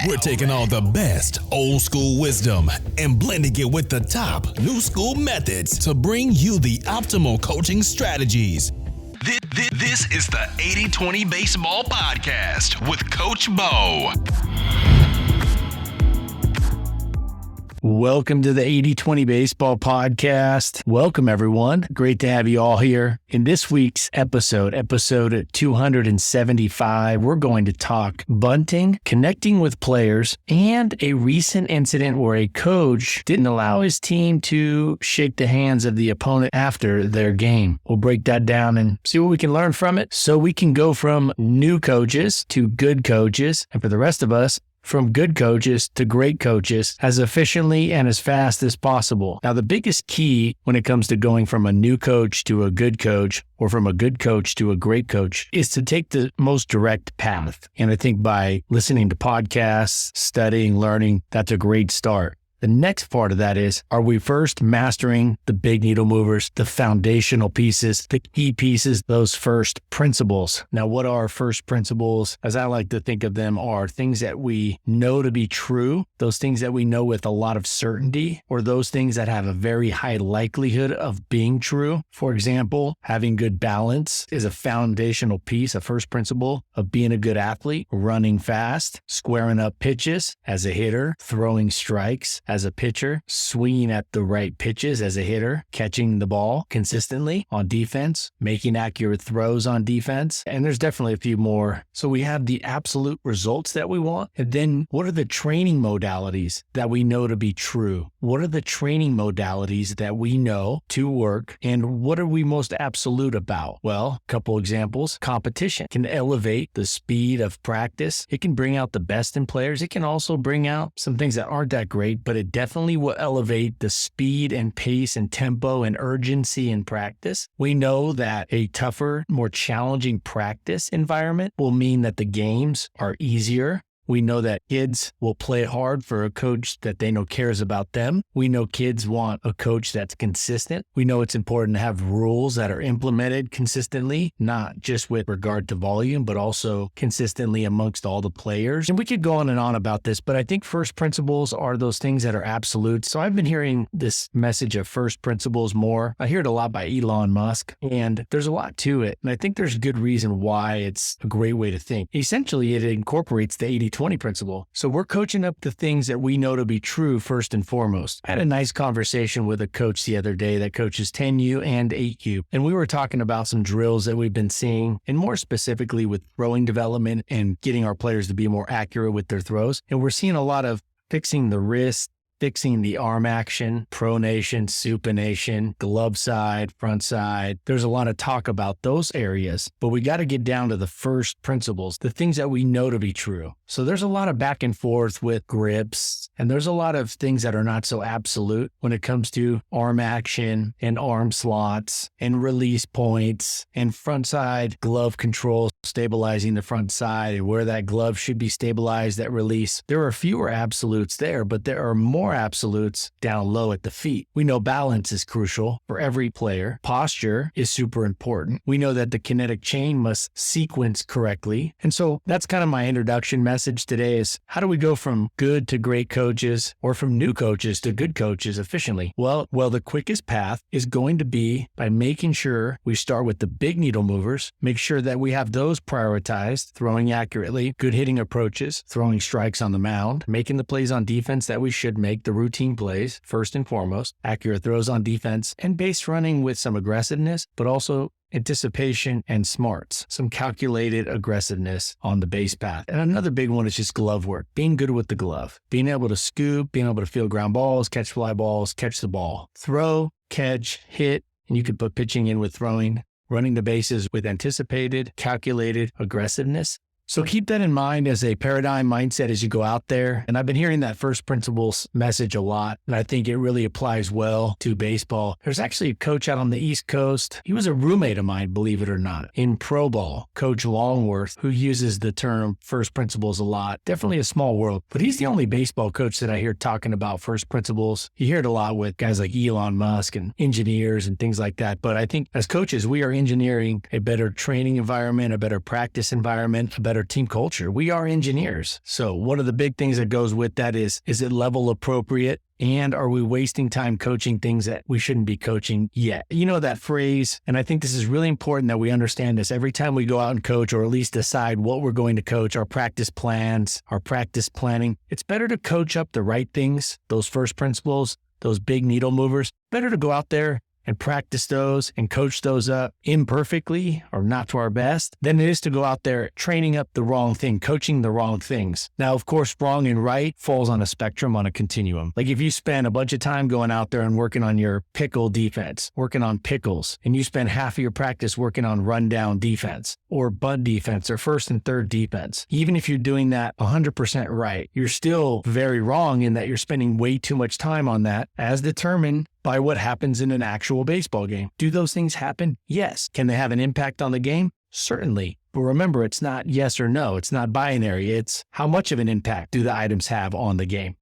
We're taking all the best old school wisdom and blending it with the top new school methods to bring you the optimal coaching strategies. This is the 80-20 Baseball Podcast with Coach Bo. Welcome to the 80-20 Baseball Podcast. Welcome, everyone. Great to have you all here. In this week's episode 275, we're going to talk bunting, connecting with players, and a recent incident where a coach didn't allow his team to shake the hands of the opponent after their game. We'll break that down and see what we can learn from it so we can go from new coaches to good coaches, and for the rest of us, from good coaches to great coaches as efficiently and as fast as possible. Now, the biggest key when it comes to going from a new coach to a good coach or from a good coach to a great coach is to take the most direct path. And I think by listening to podcasts, studying, learning, that's a great start. The next part of that is, are we first mastering the big needle movers, the foundational pieces, the key pieces, those first principles? Now, what are first principles? As I like to think of them, are things that we know to be true, those things that we know with a lot of certainty, or those things that have a very high likelihood of being true. For example, having good balance is a foundational piece, a first principle of being a good athlete, running fast, squaring up pitches as a hitter, throwing strikes as a pitcher, swinging at the right pitches as a hitter, catching the ball consistently on defense, making accurate throws on defense. And there's definitely a few more. So we have the absolute results that we want. And then what are the training modalities that we know to be true? What are the training modalities that we know to work? And what are we most absolute about? Well, a couple examples. Competition can elevate the speed of practice. It can bring out the best in players. It can also bring out some things that aren't that great, but it definitely will elevate the speed and pace and tempo and urgency in practice. We know that a tougher, more challenging practice environment will mean that the games are easier. We know that kids will play hard for a coach that they know cares about them. We know kids want a coach that's consistent. We know it's important to have rules that are implemented consistently, not just with regard to volume, but also consistently amongst all the players. And we could go on and on about this, but I think first principles are those things that are absolute. So I've been hearing this message of first principles more. I hear it a lot by Elon Musk, and there's a lot to it. And I think there's a good reason why it's a great way to think. Essentially, it incorporates the 80-20 principle. So we're coaching up the things that we know to be true first and foremost. I had a nice conversation with a coach the other day that coaches 10U and 8U. And we were talking about some drills that we've been seeing, and more specifically with throwing development and getting our players to be more accurate with their throws. And we're seeing a lot of fixing the wrist, fixing the arm action, pronation, supination, glove side, front side. There's a lot of talk about those areas, but we got to get down to the first principles, the things that we know to be true. So there's a lot of back and forth with grips, and there's a lot of things that are not so absolute when it comes to arm action and arm slots and release points and front side glove control, stabilizing the front side and where that glove should be stabilized at release. There are fewer absolutes there, but there are more absolutes down low at the feet. We know balance is crucial for every player. Posture is super important. We know that the kinetic chain must sequence correctly. And so that's kind of my introduction message today is, how do we go from good to great coaches or from new coaches to good coaches efficiently? Well, the quickest path is going to be by making sure we start with the big needle movers, make sure that we have those prioritized, throwing accurately, good hitting approaches, throwing strikes on the mound, making the plays on defense that we should make, the routine plays, first and foremost, accurate throws on defense, and base running with some aggressiveness, but also anticipation and smarts, some calculated aggressiveness on the base path. And another big one is just glove work, being good with the glove, being able to scoop, being able to field ground balls, catch fly balls, catch the ball, throw, catch, hit, and you could put pitching in with throwing, running the bases with anticipated, calculated aggressiveness. So keep that in mind as a paradigm mindset as you go out there. And I've been hearing that first principles message a lot, and I think it really applies well to baseball. There's actually a coach out on the East Coast. He was a roommate of mine, believe it or not, in pro ball, Coach Longworth, who uses the term first principles a lot. Definitely a small world, but he's the only baseball coach that I hear talking about first principles. You hear it a lot with guys like Elon Musk and engineers and things like that. But I think as coaches, we are engineering a better training environment, a better practice environment, a better better team culture. We are engineers. So one of the big things that goes with that is it level appropriate? And are we wasting time coaching things that we shouldn't be coaching yet? You know that phrase, and I think this is really important that we understand this. Every time we go out and coach, or at least decide what we're going to coach, our practice plans, our practice planning, it's better to coach up the right things, those first principles, those big needle movers. Better to go out there and practice those and coach those up imperfectly or not to our best than it is to go out there training up the wrong thing, coaching the wrong things. Now, of course, wrong and right falls on a spectrum, on a continuum. Like if you spend a bunch of time going out there and working on your pickle defense, working on pickles, and you spend half of your practice working on rundown defense or bunt defense or first and third defense, even if you're doing that 100% right, you're still very wrong in that you're spending way too much time on that as determined by what happens in an actual baseball game. Do those things happen? Yes. Can they have an impact on the game? Certainly. But remember, it's not yes or no. It's not binary. It's how much of an impact do the items have on the game?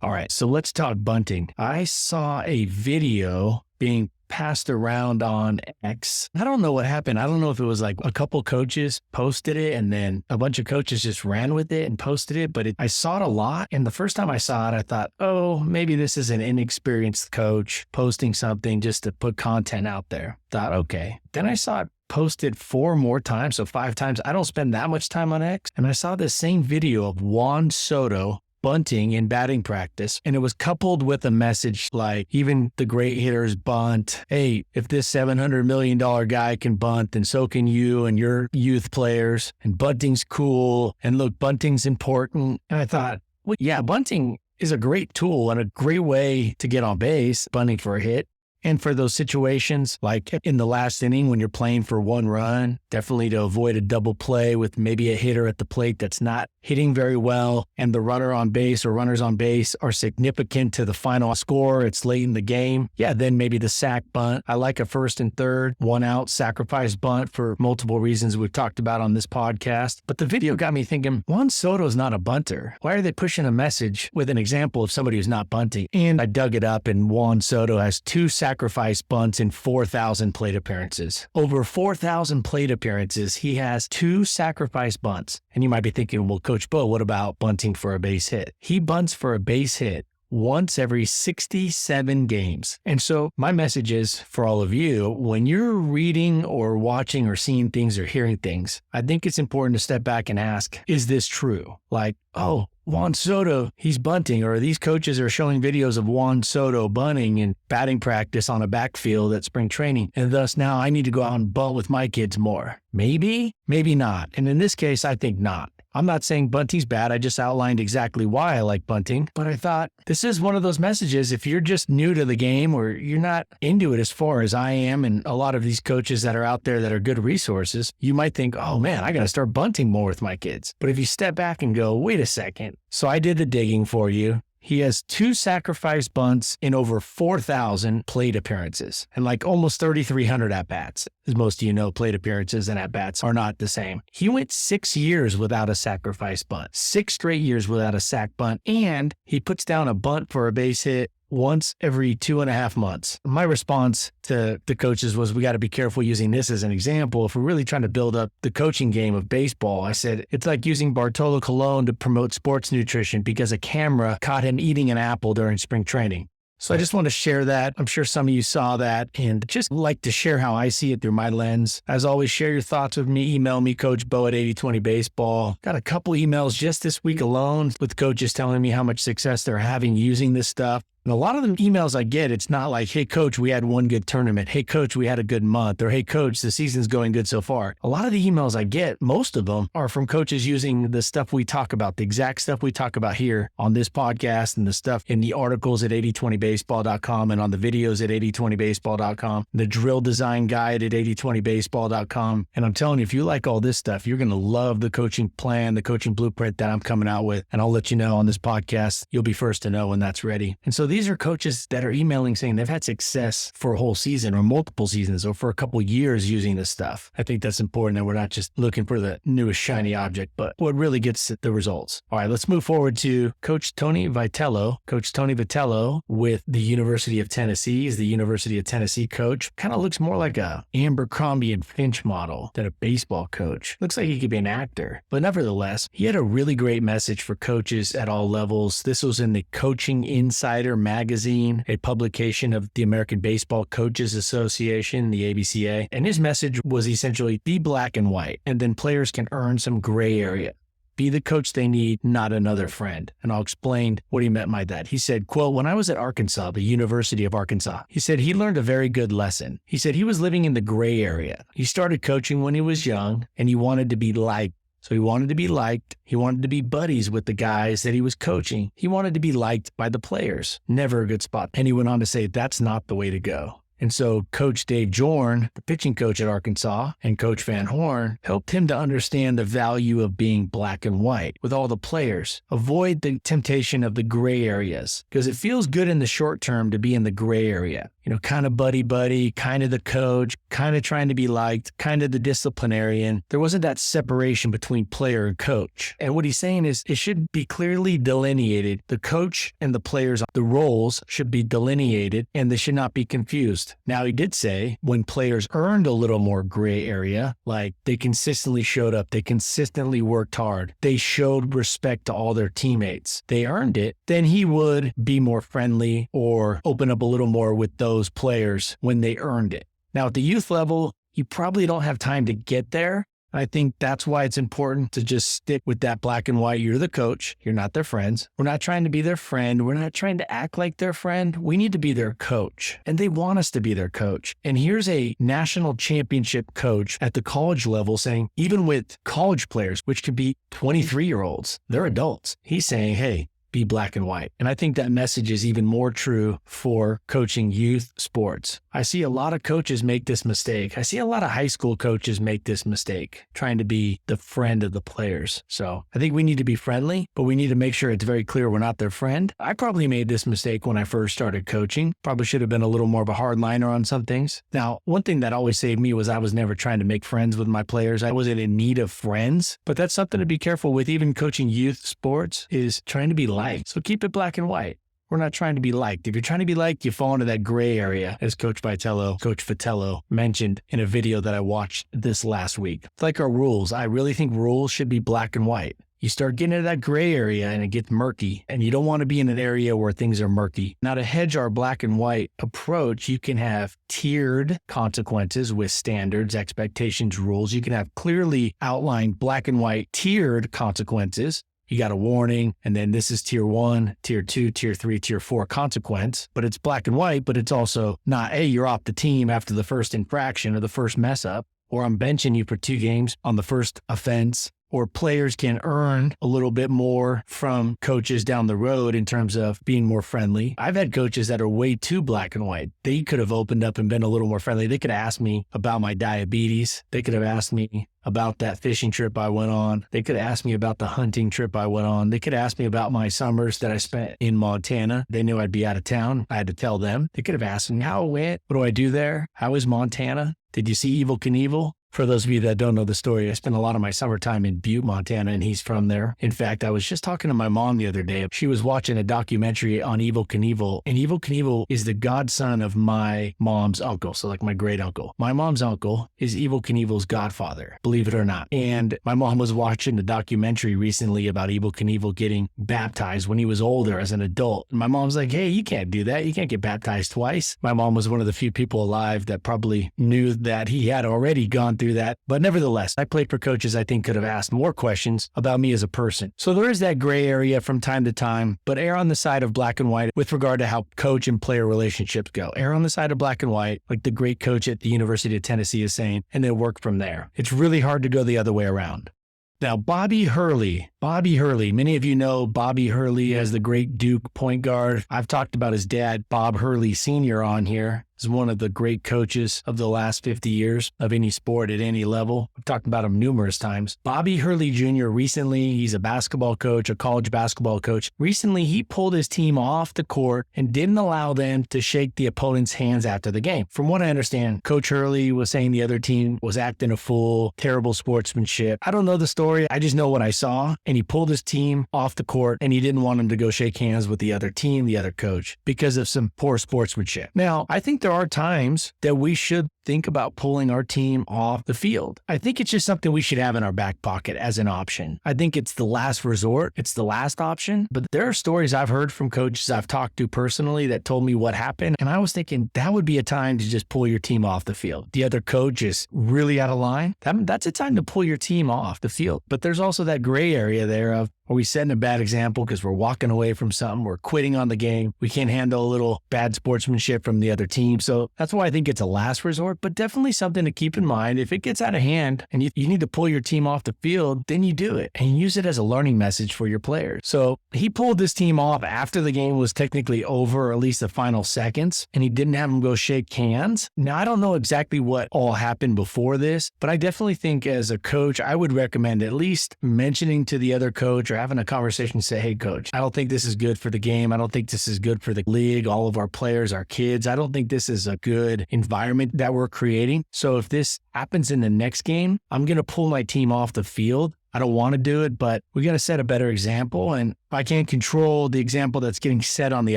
All right, so let's talk bunting. I saw a video being passed around on X. I don't know what happened. I don't know if it was like a couple coaches posted it and then a bunch of coaches just ran with it and posted it, but I saw it a lot. And the first time I saw it, I thought, oh, maybe this is an inexperienced coach posting something just to put content out there. Thought, okay. Then I saw it posted 4 more times, so 5 times. I don't spend that much time on X. And I saw this same video of Juan Soto bunting in batting practice, and it was coupled with a message like, even the great hitters bunt. Hey, if this $700 million guy can bunt, then so can you and your youth players, and bunting's cool, and look, bunting's important. And I thought, well, yeah, bunting is a great tool and a great way to get on base, bunting for a hit. And for those situations, like in the last inning when you're playing for 1 run, definitely to avoid a double play with maybe a hitter at the plate that's not hitting very well, and the runner on base or runners on base are significant to the final score, it's late in the game. Yeah, then maybe the sac bunt. I like a first and third, 1 out sacrifice bunt for multiple reasons we've talked about on this podcast. But the video got me thinking, Juan Soto's not a bunter. Why are they pushing a message with an example of somebody who's not bunting? And I dug it up, and Juan Soto has 2 sacrifice bunts in 4,000 plate appearances. Over 4,000 plate appearances, he has 2 sacrifice bunts. And you might be thinking, well, Coach Bo, what about bunting for a base hit? He bunts for a base hit once every 67 games. And so my message is for all of you, when you're reading or watching or seeing things or hearing things, I think it's important to step back and ask, is this true? Like, oh, Juan Soto, he's bunting, or these coaches are showing videos of Juan Soto bunting in batting practice on a backfield at spring training, and thus now I need to go out and bunt with my kids more. Maybe, maybe not. And in this case, I think not. I'm not saying bunting's bad. I just outlined exactly why I like bunting. But I thought this is one of those messages. If you're just new to the game or you're not into it as far as I am and a lot of these coaches that are out there that are good resources, you might think, oh man, I got to start bunting more with my kids. But if you step back and go, wait a second. So I did the digging for you. He has 2 sacrifice bunts in over 4,000 plate appearances and like almost 3,300 at-bats. As most of you know, plate appearances and at-bats are not the same. He went 6 years without a sacrifice bunt, 6 straight years without a sac bunt, and he puts down a bunt for a base hit once every 2.5 months. My response to the coaches was, we got to be careful using this as an example. If we're really trying to build up the coaching game of baseball, I said, it's like using Bartolo Colon to promote sports nutrition because a camera caught him eating an apple during spring training. So I just want to share that. I'm sure some of you saw that and just like to share how I see it through my lens. As always, share your thoughts with me. Email me, Coach Bo at 8020 Baseball. Got a couple emails just this week alone with coaches telling me how much success they're having using this stuff. And a lot of the emails I get, it's not like, hey, Coach, we had one good tournament. Hey, Coach, we had a good month. Or, hey, Coach, the season's going good so far. A lot of the emails I get, most of them are from coaches using the stuff we talk about, the exact stuff we talk about here on this podcast and the stuff in the articles at 8020baseball.com and on the videos at 8020baseball.com, the drill design guide at 8020baseball.com. And I'm telling you, if you like all this stuff, you're going to love the coaching plan, the coaching blueprint that I'm coming out with. And I'll let you know on this podcast. You'll be first to know when that's ready. And so these these are coaches that are emailing saying they've had success for a whole season or multiple seasons or for a couple years using this stuff. I think that's important that we're not just looking for the newest shiny object, but what really gets the results. All right, let's move forward to Coach Tony Vitello. Coach Tony Vitello with the University of Tennessee is the University of Tennessee coach. Kind of looks more like a Abercrombie and Finch model than a baseball coach. Looks like he could be an actor, but nevertheless, he had a really great message for coaches at all levels. This was in the Coaching Insider magazine, a publication of the American Baseball Coaches Association, the ABCA. And his message was essentially be black and white, and then players can earn some gray area. Be the coach they need, not another friend. And I'll explain what he meant by that. He said, quote, when I was at Arkansas, the University of Arkansas, he said he learned a very good lesson. He said he was living in the gray area. He started coaching when he was young, and he wanted to be liked. So he wanted to be liked. He wanted to be buddies with the guys that he was coaching. He wanted to be liked by the players. Never a good spot. And he went on to say, that's not the way to go. And so Coach Dave Jorn, the pitching coach at Arkansas, and Coach Van Horn helped him to understand the value of being black and white with all the players. Avoid the temptation of the gray areas because it feels good in the short term to be in the gray area. You know, kind of buddy, kind of the coach, kind of trying to be liked, kind of the disciplinarian. There wasn't that separation between player and coach. And what he's saying is it should be clearly delineated. The coach and the players, the roles should be delineated and they should not be confused. Now, he did say when players earned a little more gray area, like they consistently showed up, they consistently worked hard, they showed respect to all their teammates, they earned it, then he would be more friendly or open up a little more with those players when they earned it. Now, at the youth level, you probably don't have time to get there. I think that's why it's important to just stick with that black and white. You're the coach. You're not their friends. We're not trying to be their friend. We're not trying to act like their friend. We need to be their coach. And they want us to be their coach. And here's a national championship coach at the college level saying, even with college players, which could be 23-year-olds, they're adults. He's saying, hey, be black and white. And I think that message is even more true for coaching youth sports. I see a lot of coaches make this mistake. I see a lot of high school coaches make this mistake, trying to be the friend of the players. So I think we need to be friendly, but we need to make sure it's very clear we're not their friend. I probably made this mistake when I first started coaching. Probably should have been a little more of a hardliner on some things. Now, one thing that always saved me was I was never trying to make friends with my players. I wasn't in need of friends, but that's something to be careful with. Even coaching youth sports is trying to be liked. So keep it black and white. We're not trying to be liked. If you're trying to be liked, you fall into that gray area, as Coach Vitello mentioned in a video that I watched this last week. It's like our rules. I really think rules should be black and white. You start getting into that gray area and it gets murky, and you don't want to be in an area where things are murky. Now, to hedge our black and white approach, you can have tiered consequences with standards, expectations, rules. You can have clearly outlined black and white tiered consequences. You got a warning, and then this is tier 1, tier 2, tier 3, tier 4 consequence, but it's black and white, but it's also not, hey, you're off the team after the first infraction or the first mess up, or I'm benching you for 2 games on the first offense. Or players can earn a little bit more from coaches down the road in terms of being more friendly. I've had coaches that are way too black and white. They could have opened up and been a little more friendly. They could have asked me about my diabetes. They could have asked me about that fishing trip I went on. They could have asked me about the hunting trip I went on. They could have asked me about my summers that I spent in Montana. They knew I'd be out of town. I had to tell them. They could have asked me how it went. What do I do there? How is Montana? Did you see Evel Knievel? For those of you that don't know the story, I spent a lot of my summertime in Butte, Montana, and he's from there. In fact, I was just talking to my mom the other day. She was watching a documentary on Evel Knievel, and Evel Knievel is the godson of my mom's uncle, so like my great uncle. My mom's uncle is Evel Knievel's godfather, believe it or not. And my mom was watching a documentary recently about Evel Knievel getting baptized when he was older as an adult. And my mom's like, hey, you can't do that. You can't get baptized twice. My mom was one of the few people alive that probably knew that he had already gone through that. But nevertheless, I played for coaches I think could have asked more questions about me as a person. So there is that gray area from time to time, but err on the side of black and white with regard to how coach and player relationships go. Err on the side of black and white, like the great coach at the University of Tennessee is saying, and then work from there. It's really hard to go the other way around. Now, Bobby Hurley Bobby Hurley. Many of you know Bobby Hurley as the great Duke point guard. I've talked about his dad, Bob Hurley Sr. on here. He's one of the great coaches of the last 50 years of any sport at any level. I've talked about him numerous times. Bobby Hurley Jr. recently, he's a basketball coach, a college basketball coach. Recently, he pulled his team off the court and didn't allow them to shake the opponent's hands after the game. From what I understand, Coach Hurley was saying the other team was acting a fool, terrible sportsmanship. I don't know the story. I just know what I saw. And he pulled his team off the court and he didn't want them to go shake hands with the other team, the other coach, because of some poor sportsmanship. Now, I think there are times that we should think about pulling our team off the field. I think it's just something we should have in our back pocket as an option. I think it's the last resort. It's the last option. But there are stories I've heard from coaches I've talked to personally that told me what happened. And I was thinking that would be a time to just pull your team off the field. The other coach is really out of line. That's a time to pull your team off the field. But there's also that gray area there of, are we setting a bad example because we're walking away from something? We're quitting on the game. We can't handle a little bad sportsmanship from the other team. So that's why I think it's a last resort, but definitely something to keep in mind. If it gets out of hand and you need to pull your team off the field, then you do it and use it as a learning message for your players. So he pulled this team off after the game was technically over, or at least the final seconds, and he didn't have them go shake hands. Now, I don't know exactly what all happened before this, but I definitely think as a coach, I would recommend at least mentioning to the other coach or having a conversation, say, hey, coach, I don't think this is good for the game. I don't think this is good for the league, all of our players, our kids. I don't think this is a good environment that we're creating. So if this happens in the next game, I'm going to pull my team off the field. I don't want to do it, but we got to set a better example. And if I can't control the example that's getting set on the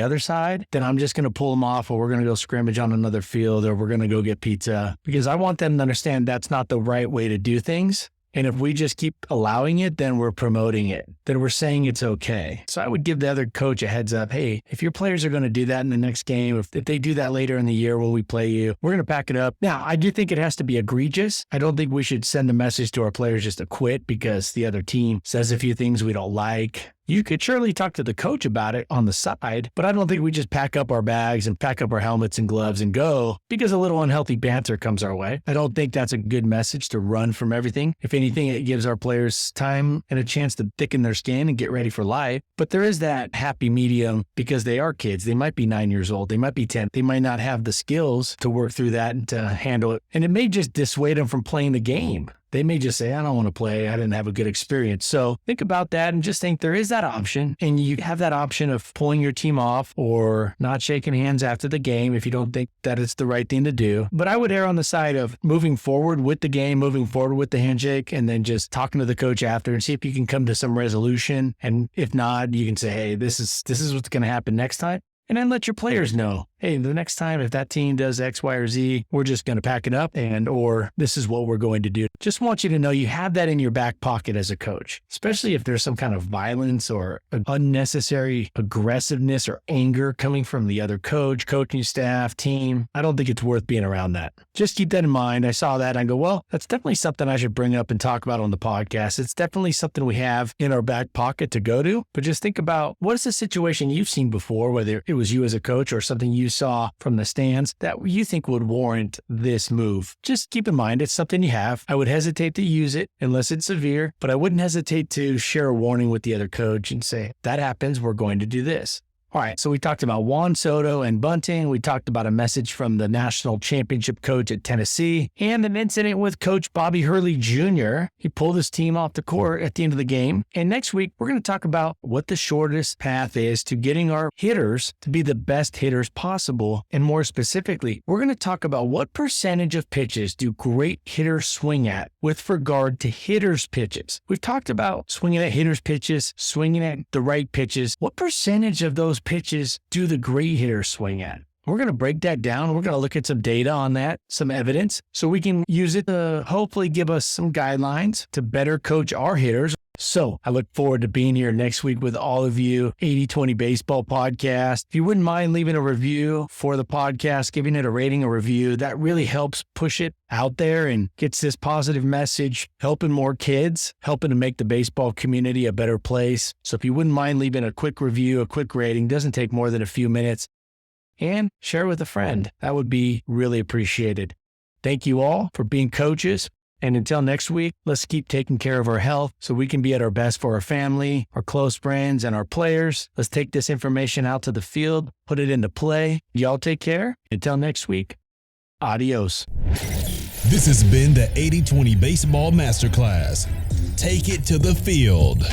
other side, then I'm just going to pull them off, or we're going to go scrimmage on another field, or we're going to go get pizza, because I want them to understand that's not the right way to do things. And if we just keep allowing it, then we're promoting it. Then we're saying it's okay. So I would give the other coach a heads up. Hey, if your players are going to do that in the next game, if they do that later in the year when we play you, we're going to pack it up. Now, I do think it has to be egregious. I don't think we should send a message to our players just to quit because the other team says a few things we don't like. You could surely talk to the coach about it on the side, but I don't think we just pack up our bags and pack up our helmets and gloves and go because a little unhealthy banter comes our way. I don't think that's a good message to run from everything. If anything, it gives our players time and a chance to thicken their skin and get ready for life. But there is that happy medium because they are kids. They might be 9 years old. They might be 10. They might not have the skills to work through that and to handle it. And it may just dissuade them from playing the game. They may just say, I don't want to play. I didn't have a good experience. So think about that and just think there is that option. And you have that option of pulling your team off or not shaking hands after the game if you don't think that it's the right thing to do. But I would err on the side of moving forward with the game, moving forward with the handshake, and then just talking to the coach after and see if you can come to some resolution. And if not, you can say, hey, this is what's going to happen next time. And then let your players know, hey, the next time if that team does X, Y, or Z, we're just going to pack it up or this is what we're going to do. Just want you to know you have that in your back pocket as a coach, especially if there's some kind of violence or unnecessary aggressiveness or anger coming from the other coach, coaching staff, team. I don't think it's worth being around that. Just keep that in mind. I saw that and I go, well, that's definitely something I should bring up and talk about on the podcast. It's definitely something we have in our back pocket to go to, but just think about what is the situation you've seen before, whether it was you as a coach or something you saw from the stands that you think would warrant this move. Just keep in mind, it's something you have. I would hesitate to use it unless it's severe, but I wouldn't hesitate to share a warning with the other coach and say, that happens, we're going to do this. All right, so we talked about Juan Soto and bunting. We talked about a message from the national championship coach at Tennessee and an incident with Coach Bobby Hurley Jr. He pulled his team off the court at the end of the game. And next week, we're going to talk about what the shortest path is to getting our hitters to be the best hitters possible. And more specifically, we're going to talk about what percentage of pitches do great hitters swing at with regard to hitters' pitches. We've talked about swinging at hitters' pitches, swinging at the right pitches. What percentage of those pitches do the great hitters swing at? We're going to break that down. We're going to look at some data on that, some evidence, so we can use it to hopefully give us some guidelines to better coach our hitters. So I look forward to being here next week with all of you. 80/20 Baseball Podcast. If you wouldn't mind leaving a review for the podcast, giving it a rating, a review, that really helps push it out there and gets this positive message, helping more kids, helping to make the baseball community a better place. So if you wouldn't mind leaving a quick review, a quick rating, doesn't take more than a few minutes, and share with a friend. That would be really appreciated. Thank you all for being coaches And until next week, let's keep taking care of our health so we can be at our best for our family, our close friends, and our players. Let's take this information out to the field, put it into play. Y'all take care. Until next week, adios. This has been the 80/20 Baseball Masterclass. Take it to the field.